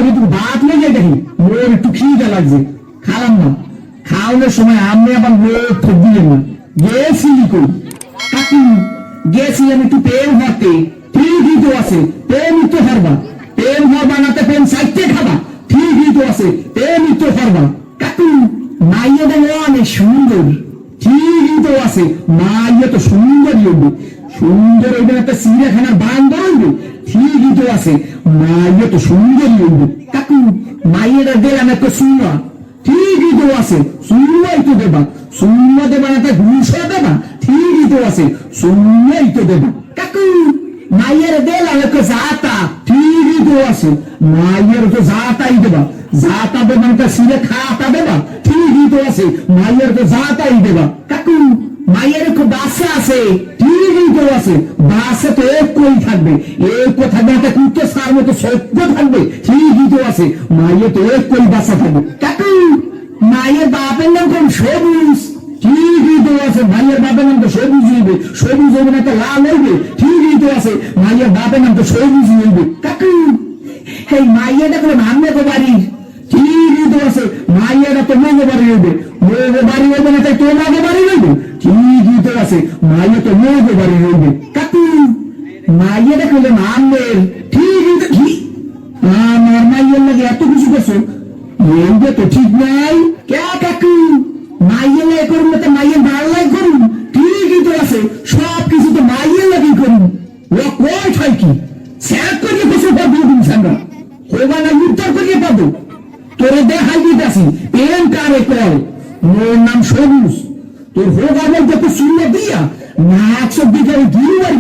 একটু ভাত নিয়ে যাই দেখি মোর একটু খিদে লাগছে খালাম না খাওয়ানোর সময় আমি আবার লোক ঠক দিলেন না গেছিলি কই কাকু গেছিলাম একটু প্রেম হতে ঠিকই তো আছে প্রেমই তো হারবা প্রেম হরবা না তো প্রেম সাইতে খাবা ঠিকই তো আছে প্রেমই তো হারবা কাকু মাইয়াটা অনেক সুন্দর ঠিকই তো আছে মাইয়া তো সুন্দরই হইবে সুন্দর হইবে একটা চিড়িয়াখানার বান্দর হইবে ঠিকই তো আছে মাইয়া তো সুন্দরই হইবে কাকু মাইয়াটা দিলাম একটা সুন্দর ঠিকই তো আছে সুন্দরই তো দেবা সুন্দর দেবা না তা ঘুষা দেবা ঠিকই তো আছে সুন্দরই তো দেবা কাকু মাইয়ের দিলাম একটা জাতা ঠিকই তো আছে মাইয়ের তো জাতাই দেবা জাতা দেবা না সিরে খাতা দেবা ঠিকই তো আছে মাইয়ের তো জাতাই দেবা কাকু মাইয়ের একটু বাসা আছে ঠিকই তো আছে বাসে তো একই থাকবে একই থাকবে একটা কুত্তো সার মতো সত্য থাকবে ঠিকই তো আছে মাইয়ের তো একই বাসা থাকবে কাকু মায়ের বাপের নাম কোন সবুজ ঠিকই তো আছে মায়ের বাপের নাম তো সবুজ হইবে সবুজ হইবে না তো লাল হইবে ঠিকই তো আছে মায়ের বাপের নাম তো সবুজ হইবে কাকু এই মাইয়াটা করে ভাঙবে তো বাড়ির ঠিকই তো আছে মাইয়াটা তো মোগো বাড়ি হইবে মোগো বাড়ি হইবে না তাই তোমাকে বাড়ি হইবে ঠিকই তো আছে মাইয়া তো মোগো বাড়ি হইবে কাকু মাইয়াটা করলে নামের ঠিকই তো কি আমার মাইয়ের লাগে এত কিছু করছো এইটা তো ঠিক নাই কে কাকু মাইয়ের লাগে করুন তো মাইয়ের ভালো লাগে করুন ঠিকই তো আছে সব কিছু তো মাইয়ের লাগে করুন ও কয় ছয় কি স্যার করিয়ে বসে পাবো দিন সামনে হোবা না উত্তর করিয়ে পাবো তোরে দেখাই দিতেছি প্রেম কারে কয় মোর নাম সবুজ তোর হোবা বলতে তো শূন্য দিয়া না 100 দিকে 2 বার